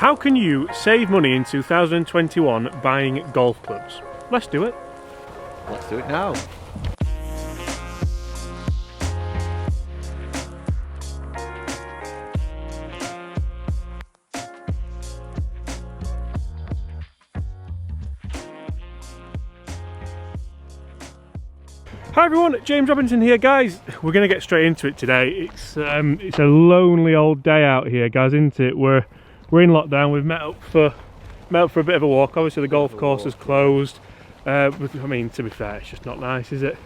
How can you save money in 2021 buying golf clubs? Let's do it. Let's do it now. Hi everyone, James Robinson here, guys. We're going to get straight into it today. It's a lonely old day out here, guys, isn't it? We're in lockdown. We've met up for a bit of a walk. Obviously the golf course is closed. I mean, to be fair, it's just not nice, is it?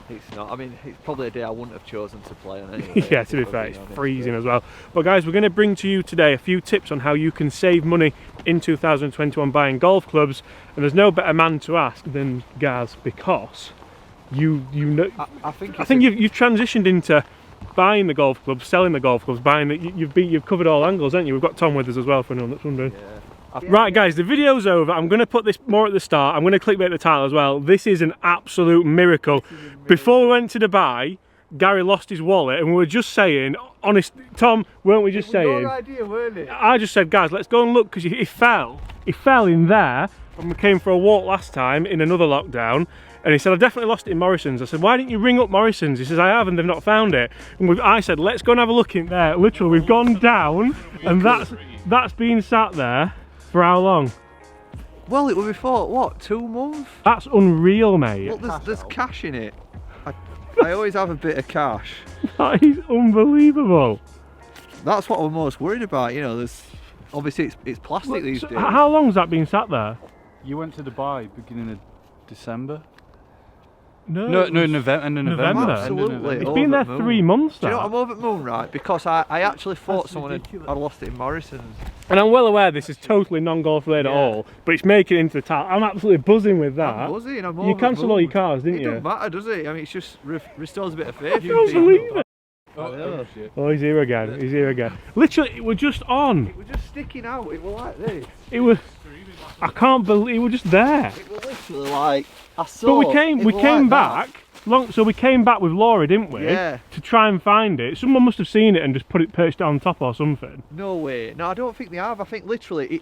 It's not. I mean, it's probably a day I wouldn't have chosen to play on anyway. Yeah, to be fair, it's freezing as well. But guys, we're going to bring to you today a few tips on how you can save money in 2021 buying golf clubs. And there's no better man to ask than Gaz, because you know, I think you've transitioned into buying the golf clubs, selling the golf clubs, buying it. You've covered all angles, haven't you? We've got Tom with us as well, for anyone that's wondering. Yeah. Right guys, the video's over. I'm going to put this more at the start. I'm going to clickbait the title as well. This is an absolute miracle. Before we went to Dubai, Gary lost his wallet and we were just saying, honest, Tom, weren't we just saying? Your idea, weren't it? I just said, guys, let's go and look, because he fell in there when we came for a walk last time in another lockdown. And he said, I've definitely lost it in Morrison's. I said, why didn't you ring up Morrison's? He says, I have, and they've not found it. And I said, let's go and have a look in there. Literally, we've gone down, and that's been sat there for how long? Well, it was before, what, 2 months? That's unreal, mate. Look, there's cash in it. I always have a bit of cash. That is unbelievable. That's what I'm most worried about, you know, there's obviously it's plastic these days. How long's that been sat there? You went to Dubai beginning of December? No, November. Absolutely. It's been there 3 months now. Do you know what, I'm over the moon, right? Because I actually thought someone had lost it in Morrison's. And I'm well aware this is totally non-golf related at all, but it's making it into the title. I'm absolutely buzzing with that. I'm buzzing. You cancelled all your cars, didn't you? It doesn't matter, does it? I mean, it's just restores a bit of faith. I can't believe it. Oh, he's here again. He's here again. Literally, we're just on. It was just sticking out. It was like this. It was. I can't believe it was just there. It was literally like I saw. But we came back. So we came back with Laura, didn't we? Yeah. To try and find it. Someone must have seen it and just perched it on top or something. No way. No, I don't think they have. I think literally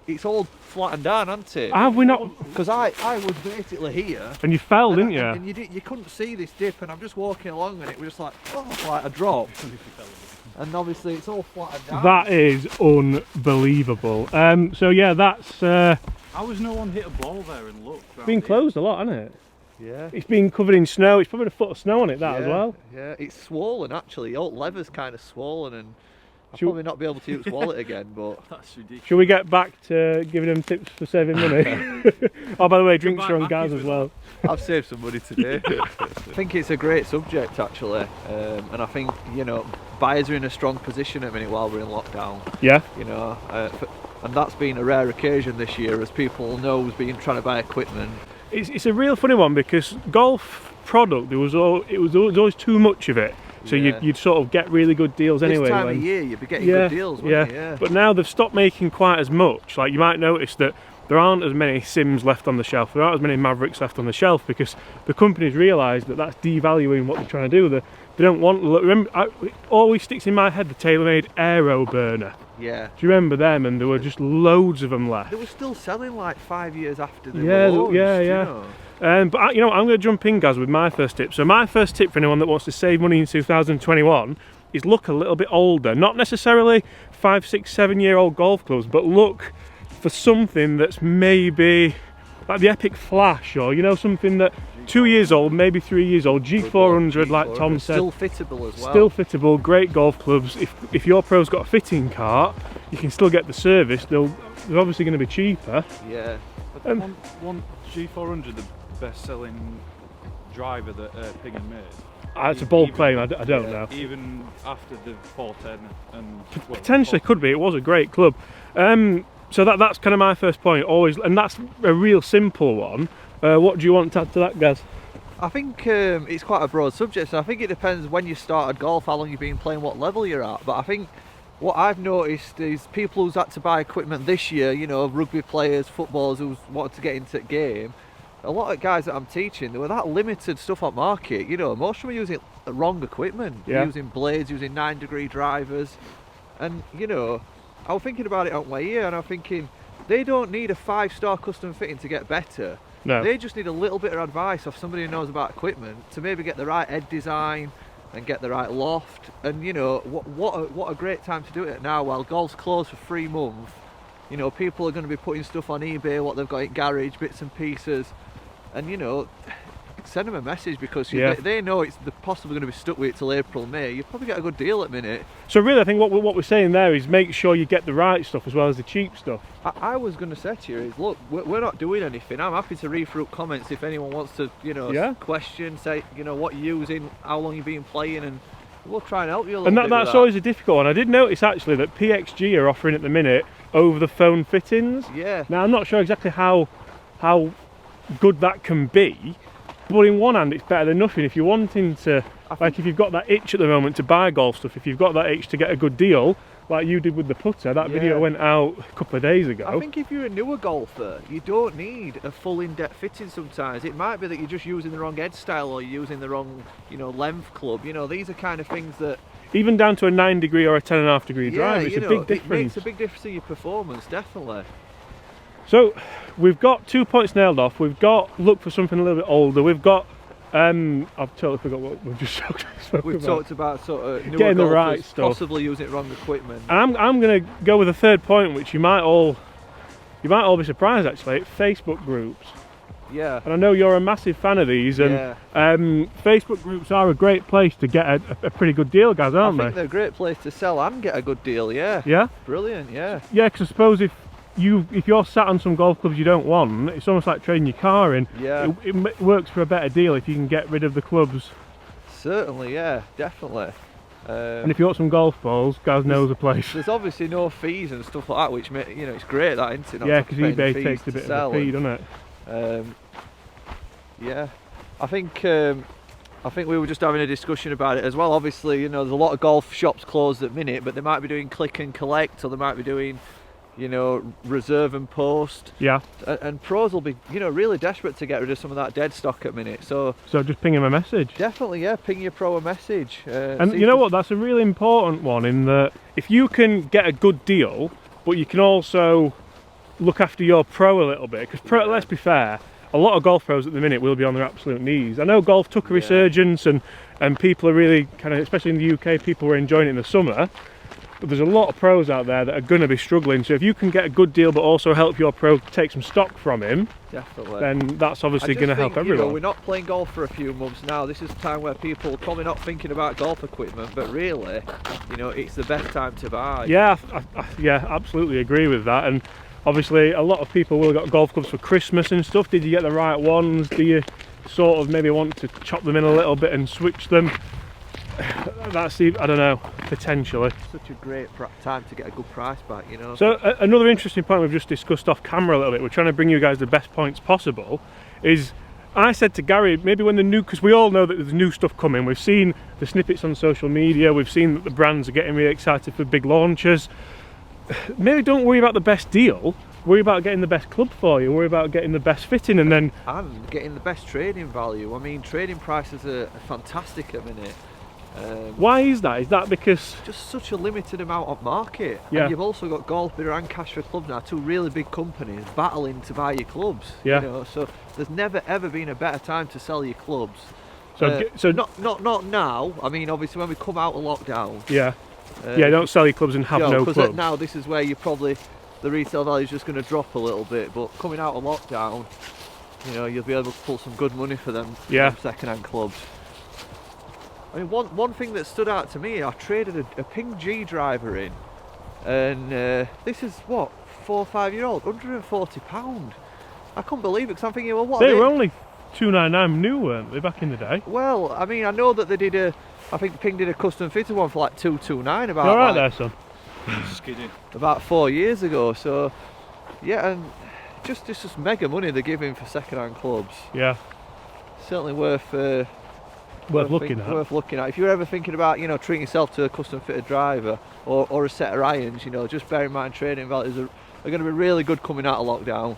it's all flattened down, hasn't it? Have we not? Because I was basically here. And you fell, didn't you? And you couldn't see this dip, and I'm just walking along, and it was just like, oh, like a drop. And obviously it's all flattened down. That is unbelievable. So yeah, that's. How has no one hit a ball there and looked? It's been closed a lot, hasn't it? Yeah. It's been covered in snow. It's probably a foot of snow on it, as well. Yeah, it's swollen actually. The old leather's kind of swollen, and I'll probably not be able to use wallet again, but that's ridiculous. Should we get back to giving them tips for saving money? Oh, by the way, drinks are on Gaz as well. I've saved some money today. I think it's a great subject actually, and I think, you know, buyers are in a strong position at the minute while we're in lockdown. Yeah. You know, and that's been a rare occasion this year, as people know who's been trying to buy equipment. It's a real funny one, because golf product, it was always too much of it. So you'd sort of get really good deals anyway. This time of year you'd be getting good deals, wouldn't you? Yeah. But now they've stopped making quite as much. Like, you might notice that there aren't as many Sims left on the shelf. There aren't as many Mavericks left on the shelf, because the companies realise that that's devaluing what they're trying to do. They don't want. Remember, it always sticks in my head, the TaylorMade Aero Burner. Yeah. Do you remember them? And there were just loads of them left. They were still selling like 5 years after they were launched, yeah. You know? But you know, I'm going to jump in, Gaz, with my first tip. So my first tip for anyone that wants to save money in 2021 is look a little bit older. Not necessarily 5, 6, 7 year old golf clubs, but look for something that's maybe like the Epic Flash, or, you know, something that 2 years old, maybe 3 years old. G400, like Tom said. Still fittable as well. Still fittable, great golf clubs. If your pro's got a fitting cart, you can still get the service. They're obviously going to be cheaper. Yeah. One G400, the best-selling driver that Ping made. It's a bold claim. I don't know. Even after the 410 and potentially could be. It was a great club. So that's kind of my first point. Always, and that's a real simple one. What do you want to add to that, Gaz? I think it's quite a broad subject, so I think it depends when you started golf, how long you've been playing, what level you're at. But I think what I've noticed is people who's had to buy equipment this year, you know, rugby players, footballers who wanted to get into the game, a lot of guys that I'm teaching, they were that limited stuff on market. You know, most of them are using the wrong equipment. Yeah. Using blades, using 9-degree drivers, and you know, I was thinking about it on way here, and I'm thinking they don't need a 5-star custom fitting to get better. No. They just need a little bit of advice off somebody who knows about equipment to maybe get the right head design and get the right loft. And you know, what a great time to do it now while golf's closed for 3 months. You know, people are going to be putting stuff on eBay, what they've got in garage, bits and pieces, and you know, send them a message because they know they're possibly going to be stuck with it till April, May. You probably get a good deal at the minute. So really, I think what we're saying there is make sure you get the right stuff as well as the cheap stuff. I was going to say to you is, look, we're not doing anything. I'm happy to read through comments if anyone wants to, you know, question, say, you know, what you're using, how long you've been playing, and we'll try and help you a little bit. And that's always a difficult one. I did notice actually that PXG are offering at the minute over the phone fittings. Yeah. Now I'm not sure exactly how good that can be, but in one hand it's better than nothing. If you're wanting to, like if you've got that itch at the moment to buy golf stuff, if you've got that itch to get a good deal, like you did with the putter, that video went out a couple of days ago. I think if you're a newer golfer, you don't need a full in-depth fitting sometimes. It might be that you're just using the wrong head style or you're using the wrong, you know, length club. You know, these are kind of things that... Even down to a 9-degree or a 10.5-degree drive, it's a big difference. It makes a big difference in your performance, definitely. So, we've got 2 points nailed off. We've got look for something a little bit older. We've got... I've totally forgot what we've just spoke about. We've talked about sort of newer getting the golfers right stuff, possibly using wrong equipment. And I'm going to go with a third point, which you might all be surprised actually. Facebook groups. Yeah. And I know you're a massive fan of these, and Facebook groups are a great place to get a pretty good deal, guys, aren't I think they're a great place to sell and get a good deal. Yeah. Yeah. Brilliant. Yeah. Yeah, because I suppose if you're sat on some golf clubs you don't want, it's almost like trading your car in. Yeah. It works for a better deal if you can get rid of the clubs. Certainly, yeah, definitely. And if you want some golf balls, Gaz knows a place. There's obviously no fees and stuff like that, which you know, it's great that, isn't it? Yeah, because eBay takes a bit of a fee, doesn't it? Yeah, I think we were just having a discussion about it as well. Obviously, you know, there's a lot of golf shops closed at the minute, but they might be doing click and collect, or they might be doing, you know, reserve and post. Yeah. And pros will be, you know, really desperate to get rid of some of that dead stock at minute. So just ping him a message. Definitely, yeah, ping your pro a message. And you know what, that's a really important one, in that if you can get a good deal, but you can also look after your pro a little bit, because let's be fair, a lot of golf pros at the minute will be on their absolute knees. I know golf took a resurgence and people are really kind of, especially in the UK, people were enjoying it in the summer. But there's a lot of pros out there that are going to be struggling. So if you can get a good deal but also help your pro take some stock from him, definitely, then that's obviously going to help everyone. You know, we're not playing golf for a few months now. This is a time where people are probably not thinking about golf equipment, but really, you know, it's the best time to buy. Yeah, yeah, absolutely agree with that. And obviously a lot of people will have got golf clubs for Christmas and stuff. Did you get the right ones? Do you sort of maybe want to chop them in a little bit and switch them? That's I don't know, potentially. Such a great time to get a good price back, you know. So another interesting point we've just discussed off camera a little bit, we're trying to bring you guys the best points possible, is I said to Gary, maybe when because we all know that there's new stuff coming, we've seen the snippets on social media, we've seen that the brands are getting really excited for big launches. Maybe don't worry about the best deal, worry about getting the best club for you, worry about getting the best fitting, and then... And getting the best trading value. I mean, trading prices are fantastic at the minute. Why is that? Is that because... Just such a limited amount of market. Yeah. And you've also got Golf Bidder and Cash for Clubs now, two really big companies battling to buy your clubs. Yeah. You know, so there's never ever been a better time to sell your clubs. So not now. I mean, obviously when we come out of lockdown. Yeah. Yeah, don't sell your clubs and have no clubs. Now this is where the retail value is just going to drop a little bit. But coming out of lockdown, you know, you'll be able to pull some good money for them, second-hand clubs. I mean, one thing that stood out to me, I traded a Ping G driver in, and this is what, 4 or 5 year old, £140. I couldn't believe it, because I'm thinking, well, what? They were only $299 new, weren't they, back in the day? Well, I mean, I know that they did I think Ping did a custom fitted one for like $229 about. You're right there, son. Skidding. About 4 years ago. So, yeah, and it's just mega money they're giving for second-hand clubs. Yeah. Certainly worth looking at. Worth looking at. If you're ever thinking about, you know, treating yourself to a custom fitted driver or a set of irons, you know, just bear in mind trading values are going to be really good coming out of lockdown.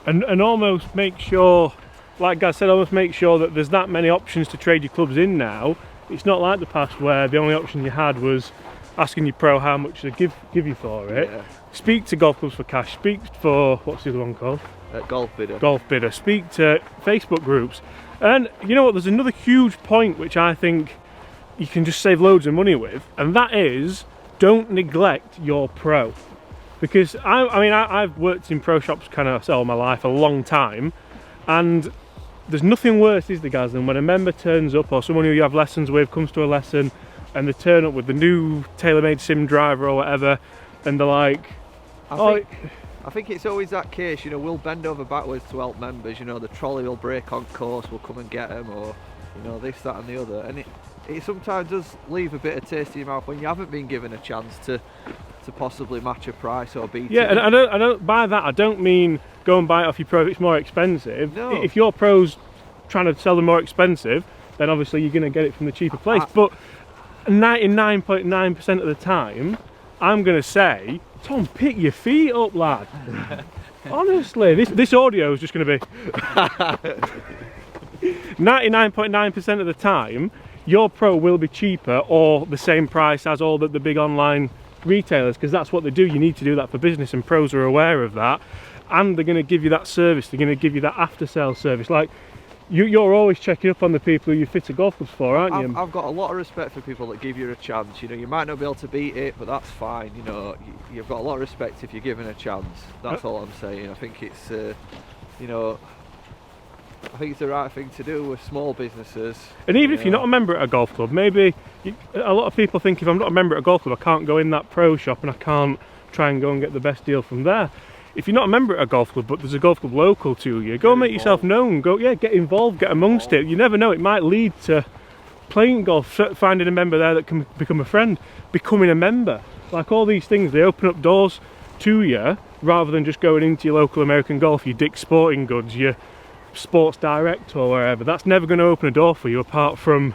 And almost make sure, like Gaz said, almost make sure that there's that many options to trade your clubs in now. It's not like the past where the only option you had was asking your pro how much to give you for it. Yeah. Speak to Golf Clubs for Cash, speak for, what's the other one called? Golf Bidder. Golf Bidder, speak to Facebook groups. And you know what, there's another huge point which I think you can just save loads of money with, and that is, don't neglect your pro. Because I've worked in pro shops kind of all my life, a long time, and there's nothing worse, is there, guys, than when a member turns up, or someone who you have lessons with comes to a lesson, and they turn up with the new TaylorMade sim driver or whatever, and they're like, I think it's always that case, you know, we'll bend over backwards to help members, you know, the trolley will break on course, we'll come and get them, or, you know, this, that and the other. And it sometimes does leave a bit of taste in your mouth when you haven't been given a chance to possibly match a price or beat it. Yeah, and I don't by that, I don't mean go and buy it off your pro if it's more expensive. No. If your pro's trying to sell them more expensive, then obviously you're going to get it from the cheaper place. But 99.9% of the time, I'm going to say, Tom, pick your feet up, lad. Honestly, this audio is just going to be 99.9% of the time, your pro will be cheaper or the same price as all the big online retailers, because that's what they do. You need to do that for business, and pros are aware of that, and they're going to give you that service. They're going to give you that after sales service. Like you're always checking up on the people who you fit a golf clubs for, aren't you? I've got a lot of respect for people that give you a chance. You know, you might not be able to beat it, but that's fine. You know, you've got a lot of respect if you're given a chance. That's all I'm saying. I think it's you know, I think it's the right thing to do with small businesses. And even if you're not a member at a golf club, maybe a lot of people think, if I'm not a member at a golf club, I can't go in that pro shop and I can't try and go and get the best deal from there. If you're not a member at a golf club, but there's a golf club local to you, go and make yourself known. Get involved, get amongst it. You never know, it might lead to playing golf, finding a member there that can become a friend, becoming a member. Like all these things, they open up doors to you rather than just going into your local American Golf, your Dick's Sporting Goods, your Sports Direct or wherever. That's never going to open a door for you, apart from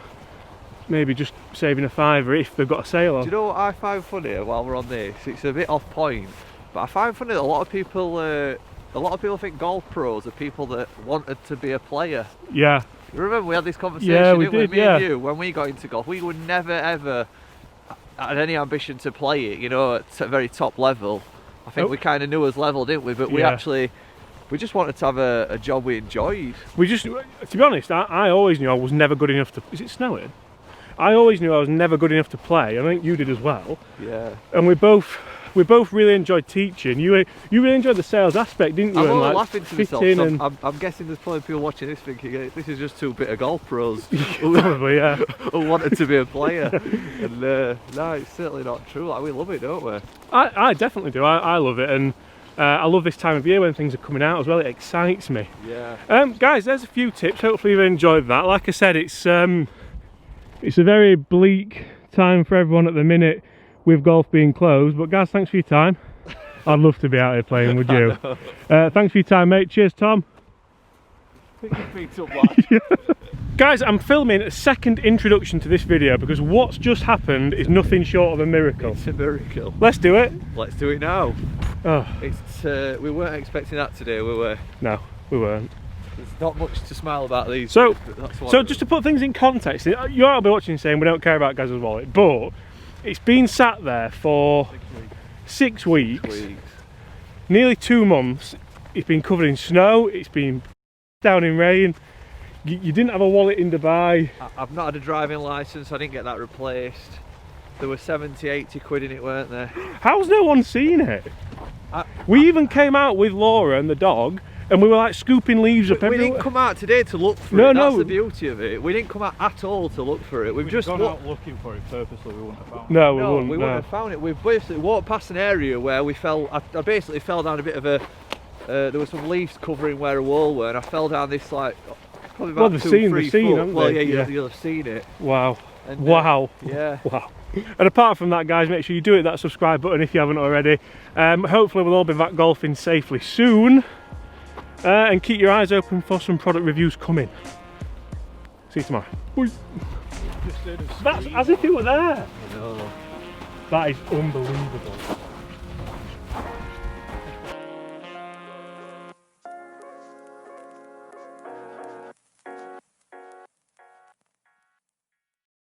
maybe just saving a fiver if they've got a sale on. Do you know what I find funny while we're on this? It's a bit off point, but I find funny that a lot of people think golf pros are people that wanted to be a player. Yeah. You remember we had this conversation, yeah, we didn't we? did, Me and you, when we got into golf, we would never ever had any ambition to play it, you know, at a very top level. I think we kind of knew us level, didn't we? But we just wanted to have a job we enjoyed. To be honest, I always knew I was never good enough to. Is it snowing? I always knew I was never good enough to play. I think you did as well. Yeah. And we both really enjoyed teaching. You really enjoyed the sales aspect, didn't you? I'm all laughing to myself. So I'm guessing there's probably people watching this thinking this is just two bit of golf pros. Probably, yeah. Who wanted to be a player. And no, it's certainly not true. Like, we love it, don't we? I definitely do. I love it, and I love this time of year when things are coming out as well. It excites me. Yeah. Guys, there's a few tips. Hopefully you've enjoyed that. Like I said, it's a very bleak time for everyone at the minute with golf being closed. But guys, thanks for your time. I'd love to be out here playing, would you? Thanks for your time, mate. Cheers, Tom. Pick your feet up, lad. Guys, I'm filming a second introduction to this video because what's just happened is nothing short of a miracle. It's a miracle. Let's do it. Let's do it now. Oh. It's we weren't expecting that today, we were. No, we weren't. There's not much to smile about these. So days, just to put things in context, you ought to be watching saying we don't care about Gaz's wallet, but it's been sat there for 6 weeks. Nearly 2 months. It's been covered in snow. It's been down in rain. You didn't have a wallet in Dubai. I've not had a driving licence. I didn't get that replaced. There were 70, 80 quid in it, weren't there? How's no one seen it? We even came out with Laura and the dog, and we were like scooping leaves up everywhere. We didn't come out today to look for it. That's the beauty of it. We didn't come out at all to look for it. We've just gone out looking for it purposely. We wouldn't have found it. No, we wouldn't have found it. We've basically walked past an area where we fell. I basically fell down a bit of a. There were some leaves covering where a wall were, and I fell down this like probably about 2-3 foot. Well, yeah, you'll have seen it. Wow. And, wow. Yeah. Wow. And apart from that, guys, make sure you do hit that subscribe button if you haven't already. Hopefully we'll all be back golfing safely soon. And keep your eyes open for some product reviews coming. See you tomorrow. That's as if it were there. I know. That is unbelievable.